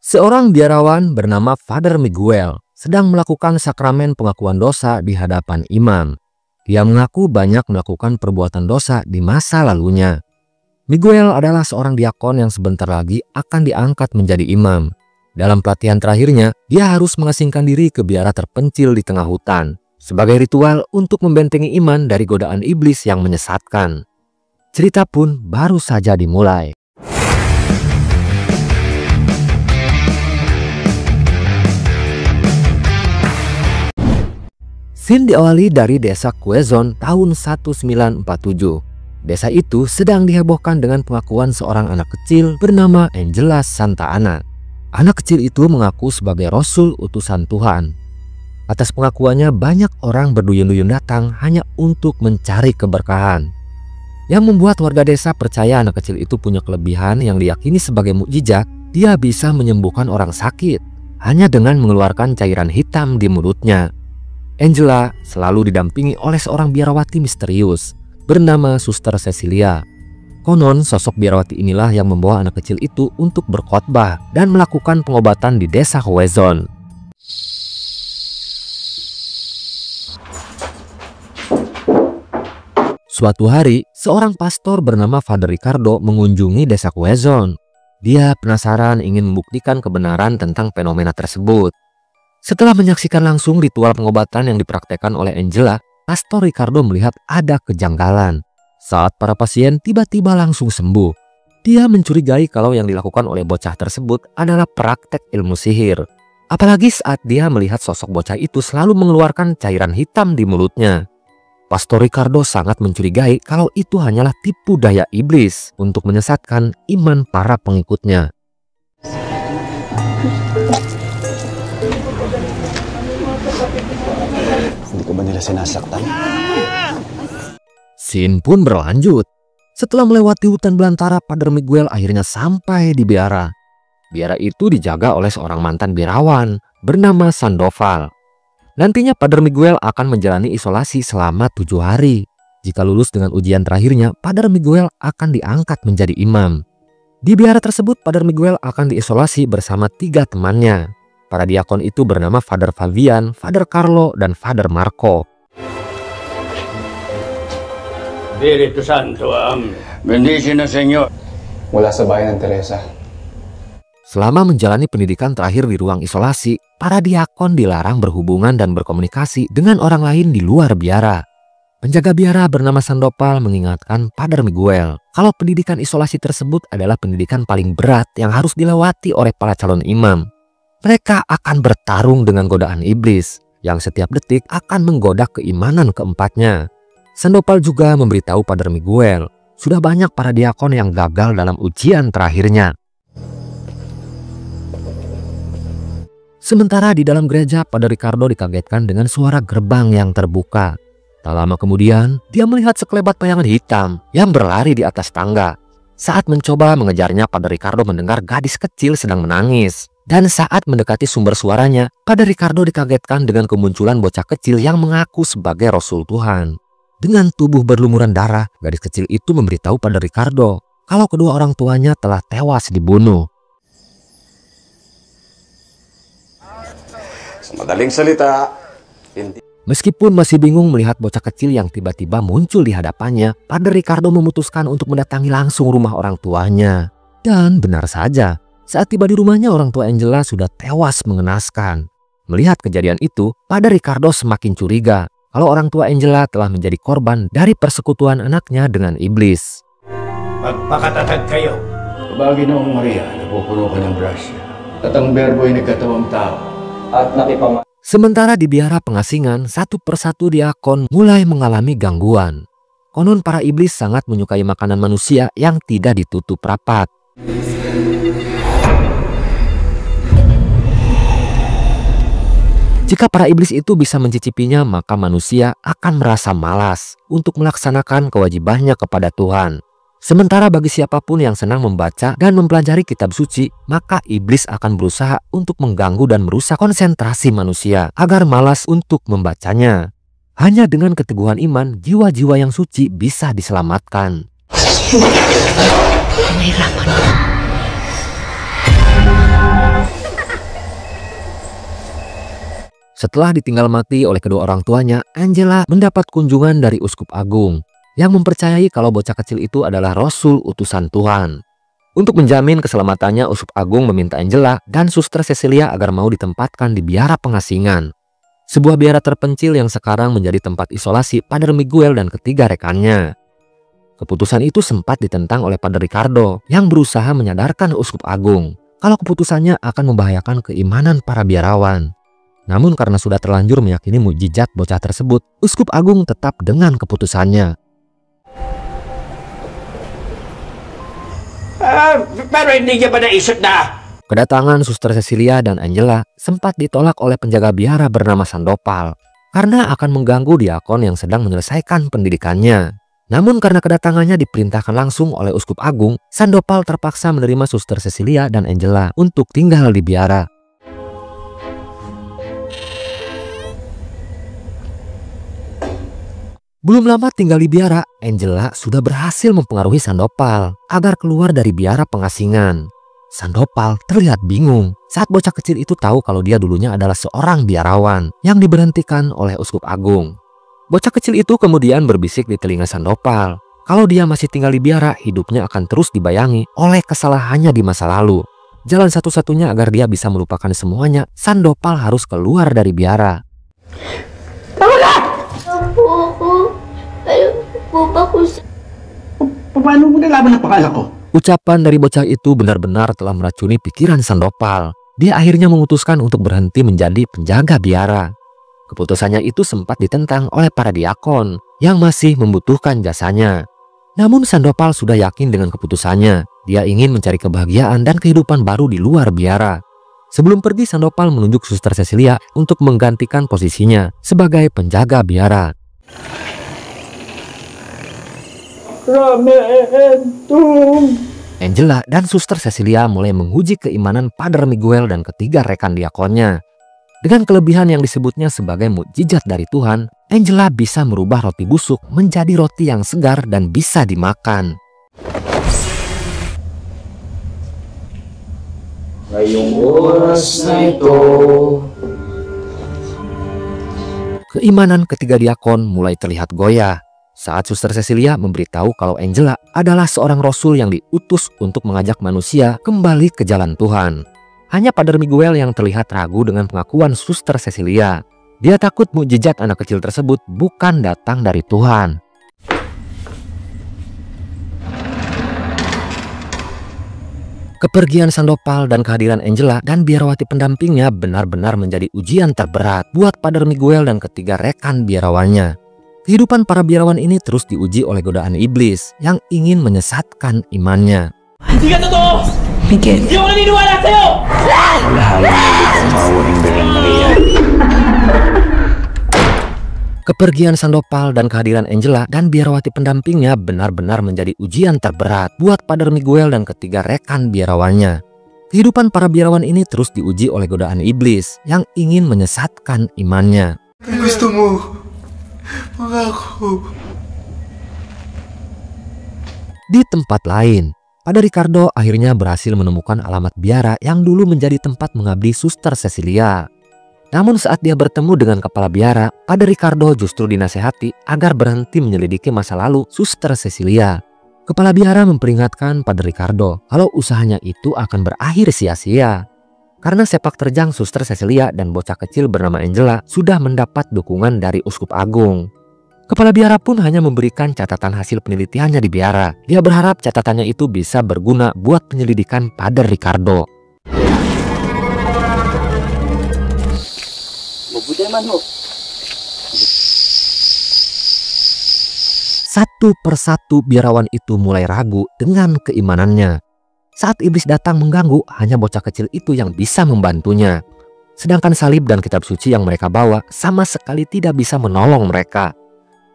Seorang biarawan bernama Father Miguel sedang melakukan sakramen pengakuan dosa di hadapan imam. Dia mengaku banyak melakukan perbuatan dosa di masa lalunya. Miguel adalah seorang diakon yang sebentar lagi akan diangkat menjadi imam. Dalam pelatihan terakhirnya, dia harus mengasingkan diri ke biara terpencil di tengah hutan sebagai ritual untuk membentengi iman dari godaan iblis yang menyesatkan. Cerita pun baru saja dimulai. Scene diawali dari desa Quezon tahun 1947. Desa itu sedang dihebohkan dengan pengakuan seorang anak kecil bernama Angela Santa Ana. Anak kecil itu mengaku sebagai Rasul utusan Tuhan. Atas pengakuannya banyak orang berduyun-duyun datang hanya untuk mencari keberkahan. Yang membuat warga desa percaya anak kecil itu punya kelebihan yang diyakini sebagai mukjizat. Dia bisa menyembuhkan orang sakit hanya dengan mengeluarkan cairan hitam di mulutnya. Angela selalu didampingi oleh seorang biarawati misterius bernama Suster Cecilia. Konon sosok biarawati inilah yang membawa anak kecil itu untuk berkhotbah dan melakukan pengobatan di desa Quezon. Suatu hari, seorang pastor bernama Father Ricardo mengunjungi desa Quezon. Dia penasaran ingin membuktikan kebenaran tentang fenomena tersebut. Setelah menyaksikan langsung ritual pengobatan yang dipraktekkan oleh Angela, Pastor Ricardo melihat ada kejanggalan. Saat para pasien tiba-tiba langsung sembuh, dia mencurigai kalau yang dilakukan oleh bocah tersebut adalah praktek ilmu sihir. Apalagi saat dia melihat sosok bocah itu selalu mengeluarkan cairan hitam di mulutnya. Pastor Ricardo sangat mencurigai kalau itu hanyalah tipu daya iblis untuk menyesatkan iman para pengikutnya. Hindi ko ba nila sinasaktan? Scene pun berlanjut. Setelah melewati hutan belantara, Father Miguel akhirnya sampai di biara. Biara itu dijaga oleh seorang mantan biarawan bernama Sandoval. Nantinya Father Miguel akan menjalani isolasi selama 7 hari. Jika lulus dengan ujian terakhirnya, Father Miguel akan diangkat menjadi imam. Di biara tersebut, Father Miguel akan diisolasi bersama 3 temannya. Para diakon itu bernama Father Fabian, Father Carlo, dan Father Marco. Espiritu Santo, bendición al Señor. Mula sa bayan ng Teresa. Selama menjalani pendidikan terakhir di ruang isolasi, para diakon dilarang berhubungan dan berkomunikasi dengan orang lain di luar biara. Penjaga biara bernama Sandoval mengingatkan Father Miguel kalau pendidikan isolasi tersebut adalah pendidikan paling berat yang harus dilewati oleh para calon imam. Mereka akan bertarung dengan godaan iblis yang setiap detik akan menggoda keimanan keempatnya. Sandoval juga memberitahu Father Miguel, sudah banyak para diakon yang gagal dalam ujian terakhirnya. Sementara di dalam gereja, Father Ricardo dikagetkan dengan suara gerbang yang terbuka. Tak lama kemudian, dia melihat sekelebat bayangan hitam yang berlari di atas tangga. Saat mencoba mengejarnya, Father Ricardo mendengar gadis kecil sedang menangis. Dan saat mendekati sumber suaranya, Father Ricardo dikagetkan dengan kemunculan bocah kecil yang mengaku sebagai Rasul Tuhan. Dengan tubuh berlumuran darah, gadis kecil itu memberitahu Father Ricardo kalau kedua orang tuanya telah tewas dibunuh. Madaling salita. Meskipun masih bingung melihat bocah kecil yang tiba-tiba muncul di hadapannya, Father Ricardo memutuskan untuk mendatangi langsung rumah orang tuanya. Dan benar saja, saat tiba di rumahnya, orang tua Angela sudah tewas mengenaskan. Melihat kejadian itu, Father Ricardo semakin curiga kalau orang tua Angela telah menjadi korban dari persekutuan anaknya dengan iblis. Magpakatatag kayo. Kabagi noong Maria, napupuno ka ng grasya. At ang berbo ay nagkatawang tao. At nakipama. Sementara di biara pengasingan, satu persatu diakon mulai mengalami gangguan. Konon para iblis sangat menyukai makanan manusia yang tidak ditutup rapat. Jika para iblis itu bisa mencicipinya, maka manusia akan merasa malas untuk melaksanakan kewajibannya kepada Tuhan. Sementara bagi siapapun yang senang membaca dan mempelajari kitab suci, maka iblis akan berusaha untuk mengganggu dan merusak konsentrasi manusia agar malas untuk membacanya. Hanya dengan keteguhan iman, jiwa-jiwa yang suci bisa diselamatkan. Setelah ditinggal mati oleh kedua orang tuanya, Angela mendapat kunjungan dari Uskup Agung yang mempercayai kalau bocah kecil itu adalah Rasul utusan Tuhan. Untuk menjamin keselamatannya, Uskup Agung meminta Angela dan Suster Cecilia agar mau ditempatkan di biara pengasingan. Sebuah biara terpencil yang sekarang menjadi tempat isolasi Padre Miguel dan ketiga rekannya. Keputusan itu sempat ditentang oleh Padre Ricardo yang berusaha menyadarkan Uskup Agung kalau keputusannya akan membahayakan keimanan para biarawan. Namun karena sudah terlanjur meyakini mukjizat bocah tersebut, Uskup Agung tetap dengan keputusannya. Pero hindi niya ba naisip na? Kedatangan Suster Cecilia dan Angela sempat ditolak oleh penjaga biara bernama Sandopal karena akan mengganggu diakon yang sedang menyelesaikan pendidikannya. Namun karena kedatangannya diperintahkan langsung oleh Uskup Agung, Sandopal terpaksa menerima Suster Cecilia dan Angela untuk tinggal di biara. Belum lama tinggal di biara, Angela sudah berhasil mempengaruhi Sandopal agar keluar dari biara pengasingan. Sandopal terlihat bingung saat bocah kecil itu tahu kalau dia dulunya adalah seorang biarawan yang diberhentikan oleh Uskup Agung. Bocah kecil itu kemudian berbisik di telinga Sandopal kalau dia masih tinggal di biara, hidupnya akan terus dibayangi oleh kesalahannya di masa lalu. Jalan satu-satunya agar dia bisa melupakan semuanya, Sandopal harus keluar dari biara. Paano mo nalaman ang pangalan ko? Ucapan dari bocah itu benar-benar telah meracuni pikiran Sandopal. Dia akhirnya memutuskan untuk berhenti menjadi penjaga biara. Keputusannya itu sempat ditentang oleh para diakon yang masih membutuhkan jasanya. Namun Sandopal sudah yakin dengan keputusannya. Dia ingin mencari kebahagiaan dan kehidupan baru di luar biara. Sebelum pergi, Sandopal menunjuk Suster Cecilia untuk menggantikan posisinya sebagai penjaga biara. Angela dan Suster Cecilia mulai menguji keimanan Padre Miguel dan ketiga rekan diakonnya. Dengan kelebihan yang disebutnya sebagai mukjizat dari Tuhan, Angela bisa merubah roti busuk menjadi roti yang segar dan bisa dimakan. Ngayong oras na ito. Keimanan ketiga diakon mulai terlihat goyah saat Suster Cecilia memberitahu kalau Angela adalah seorang rasul yang diutus untuk mengajak manusia kembali ke jalan Tuhan. Hanya Padre Miguel yang terlihat ragu dengan pengakuan Suster Cecilia. Dia takut mukjizat anak kecil tersebut bukan datang dari Tuhan. Kepergian Sandopal dan kehadiran Angela dan biarawati pendampingnya benar-benar menjadi ujian terberat buat Padre Miguel dan ketiga rekan biarawannya. Kehidupan para biarawan ini terus diuji oleh godaan iblis yang ingin menyesatkan imannya. Hindi ka totoo! Miguel. Hindi ako naniniwala sa'yo! Malahalang nagpamawa ng Birhen Maria. Kepergian Sandopal dan kehadiran Angela dan biarawati pendampingnya benar-benar menjadi ujian terberat buat Padre Miguel dan ketiga rekan biarawannya. Kehidupan para biarawan ini terus diuji oleh godaan iblis yang ingin menyesatkan imannya. Gusto mo? Mangako. Di tempat lain, Padre Ricardo akhirnya berhasil menemukan alamat biara yang dulu menjadi tempat mengabdi Suster Cecilia. Namun saat dia bertemu dengan kepala biara, Padre Ricardo justru dinasehati agar berhenti menyelidiki masa lalu Suster Cecilia. Kepala biara memperingatkan Padre Ricardo kalau usahanya itu akan berakhir sia-sia. Karena sepak terjang Suster Cecilia dan bocah kecil bernama Angela sudah mendapat dukungan dari Uskup Agung. Kepala biara pun hanya memberikan catatan hasil penelitiannya di biara. Dia berharap catatannya itu bisa berguna buat penyelidikan Padre Ricardo. Satu persatu biarawan itu mulai ragu dengan keimanannya. Saat iblis datang mengganggu, hanya bocah kecil itu yang bisa membantunya. Sedangkan salib dan kitab suci yang mereka bawa sama sekali tidak bisa menolong mereka.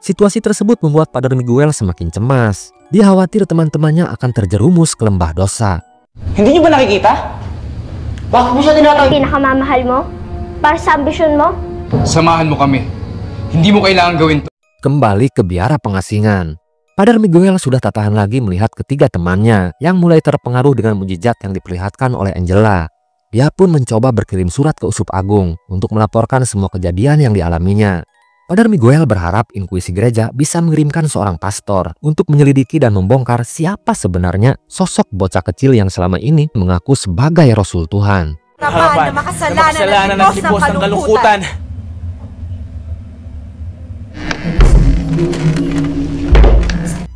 Situasi tersebut membuat Padre Miguel semakin cemas. Dia khawatir teman-temannya akan terjerumus ke lembah dosa. Hindi niyo ba nakikita? Bakit mo siya tinatawag? Pinakamamahal mo? Para sa ambisyon mo? Samahan mo kami. Hindi mo kailangan gawin to. Kembali ke biara pengasingan. Padre Miguel sudah tak tahan lagi melihat ketiga temannya yang mulai terpengaruh dengan mukjizat yang diperlihatkan oleh Angela. Dia pun mencoba berkirim surat ke Uskup Agung untuk melaporkan semua kejadian yang dialaminya. Padre Miguel berharap inkuisi gereja bisa mengirimkan seorang pastor untuk menyelidiki dan membongkar siapa sebenarnya sosok bocah kecil yang selama ini mengaku sebagai Rasul Tuhan. Harapan na makasalanan ng tipos ng kalungkutan.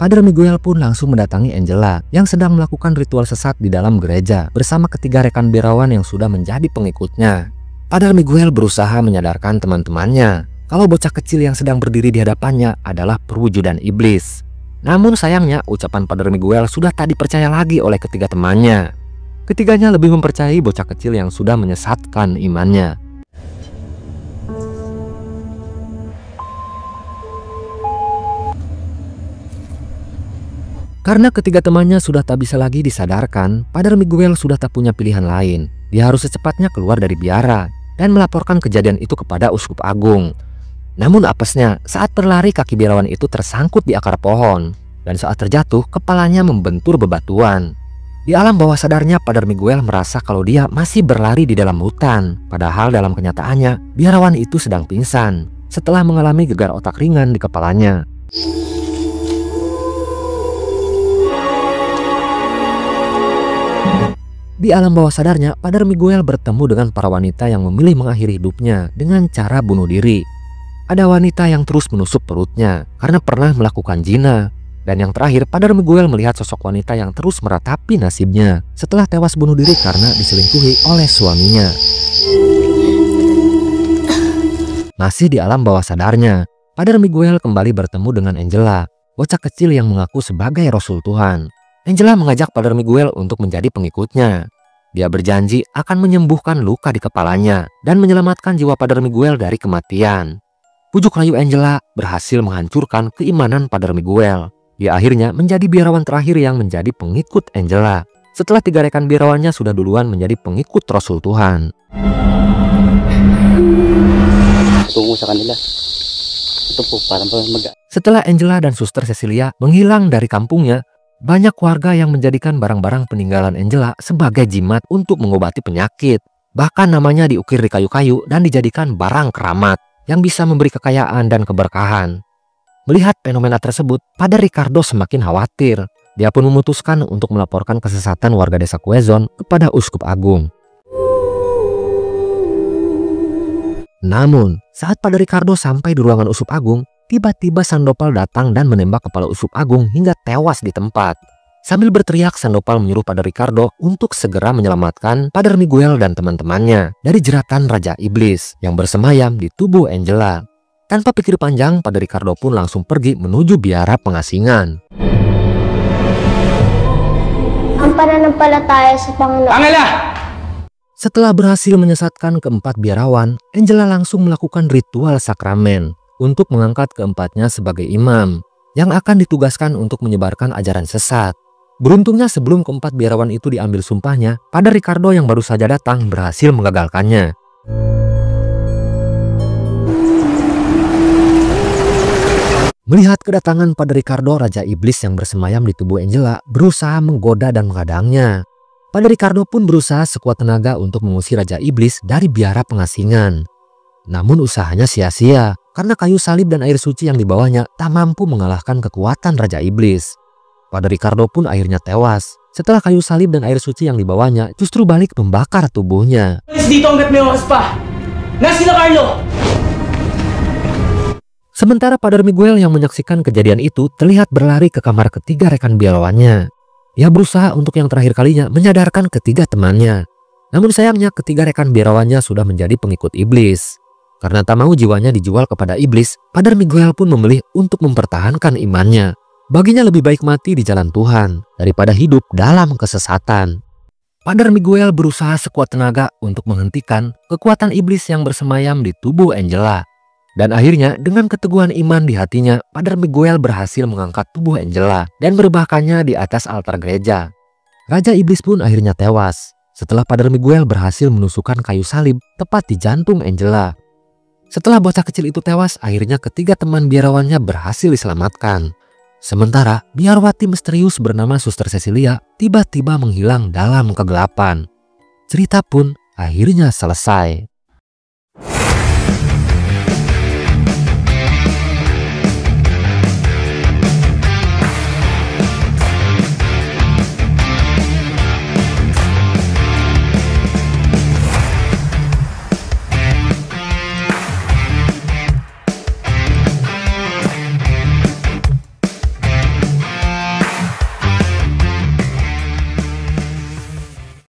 Padre Miguel pun langsung mendatangi Angela yang sedang melakukan ritual sesat di dalam gereja bersama ketiga rekan biarawan yang sudah menjadi pengikutnya. Padre Miguel berusaha menyadarkan teman-temannya kalau bocah kecil yang sedang berdiri di hadapannya adalah perwujudan iblis. Namun sayangnya ucapan Padre Miguel sudah tak dipercaya lagi oleh ketiga temannya. Ketiganya lebih mempercayai bocah kecil yang sudah menyesatkan imannya. Karena ketiga temannya sudah tak bisa lagi disadarkan, Padre Miguel sudah tak punya pilihan lain. Dia harus secepatnya keluar dari biara dan melaporkan kejadian itu kepada Uskup Agung. Namun apesnya, saat berlari kaki biarawan itu tersangkut di akar pohon, dan saat terjatuh kepalanya membentur bebatuan. Di alam bawah sadarnya, Padre Miguel merasa kalau dia masih berlari di dalam hutan, padahal dalam kenyataannya biarawan itu sedang pingsan setelah mengalami gegar otak ringan di kepalanya. Di alam bawah sadarnya, Padre Miguel bertemu dengan para wanita yang memilih mengakhiri hidupnya dengan cara bunuh diri. Ada wanita yang terus menusuk perutnya karena pernah melakukan zina. Dan yang terakhir, Padre Miguel melihat sosok wanita yang terus meratapi nasibnya setelah tewas bunuh diri karena diselingkuhi oleh suaminya. Masih di alam bawah sadarnya, Padre Miguel kembali bertemu dengan Angela, bocah kecil yang mengaku sebagai Rasul Tuhan. Angela mengajak Padre Miguel untuk menjadi pengikutnya. Dia berjanji akan menyembuhkan luka di kepalanya dan menyelamatkan jiwa Padre Miguel dari kematian. Pujuk rayu Angela berhasil menghancurkan keimanan Padre Miguel. Dia akhirnya menjadi biarawan terakhir yang menjadi pengikut Angela setelah tiga rekan biarawannya sudah duluan menjadi pengikut Rasul Tuhan. Tungo sa kanila. Ito po, parang Setelah Angela dan Suster Cecilia menghilang dari kampungnya, banyak warga yang menjadikan barang-barang peninggalan Angela sebagai jimat untuk mengobati penyakit. Bahkan namanya diukir di kayu-kayu dan dijadikan barang keramat yang bisa memberi kekayaan dan keberkahan. Melihat fenomena tersebut, Padre Ricardo semakin khawatir. Dia pun memutuskan untuk melaporkan kesesatan warga desa Quezon kepada Uskup Agung. Namun, saat Padre Ricardo sampai di ruangan Uskup Agung, tiba-tiba Sandopal datang dan menembak kepala Uskup Agung hingga tewas di tempat. Sambil berteriak, Sandopal menyuruh Padre Ricardo untuk segera menyelamatkan Padre Miguel dan teman-temannya dari jeratan Raja Iblis yang bersemayam di tubuh Angela. Tanpa pikir panjang, Padre Ricardo pun langsung pergi menuju biara pengasingan. Ang pananampalataya sa Panginoon. Angela! Setelah berhasil menyesatkan keempat biarawan, Angela langsung melakukan ritual sakramen untuk mengangkat keempatnya sebagai imam yang akan ditugaskan untuk menyebarkan ajaran sesat. Beruntungnya sebelum keempat biarawan itu diambil sumpahnya, Padre Ricardo yang baru saja datang berhasil menggagalkannya. Melihat kedatangan Padre Ricardo, Raja Iblis yang bersemayam di tubuh Angela berusaha menggoda dan menghadangnya. Padre Ricardo pun berusaha sekuat tenaga untuk mengusir Raja Iblis dari biara pengasingan. Namun usahanya sia-sia karena kayu salib dan air suci yang dibawanya tak mampu mengalahkan kekuatan Raja Iblis. Padre Ricardo pun akhirnya tewas setelah kayu salib dan air suci yang dibawanya justru balik membakar tubuhnya. Dito hanggat may oras pa. Na sila Carlo! Sementara Padre Miguel yang menyaksikan kejadian itu terlihat berlari ke kamar ketiga rekan biarawannya. Ia berusaha untuk yang terakhir kalinya menyadarkan ketiga temannya. Namun sayangnya ketiga rekan biarawannya sudah menjadi pengikut iblis. Karena tak mau jiwanya dijual kepada iblis, Padre Miguel pun memilih untuk mempertahankan imannya. Baginya lebih baik mati di jalan Tuhan daripada hidup dalam kesesatan. Padre Miguel berusaha sekuat tenaga untuk menghentikan kekuatan iblis yang bersemayam di tubuh Angela. Dan akhirnya dengan keteguhan iman di hatinya, Padre Miguel berhasil mengangkat tubuh Angela dan merebahkannya di atas altar gereja. Raja Iblis pun akhirnya tewas setelah Padre Miguel berhasil menusukkan kayu salib tepat di jantung Angela. Setelah bocah kecil itu tewas, akhirnya ketiga teman biarawannya berhasil diselamatkan. Sementara biarawati misterius bernama Suster Cecilia tiba-tiba menghilang dalam kegelapan. Cerita pun akhirnya selesai.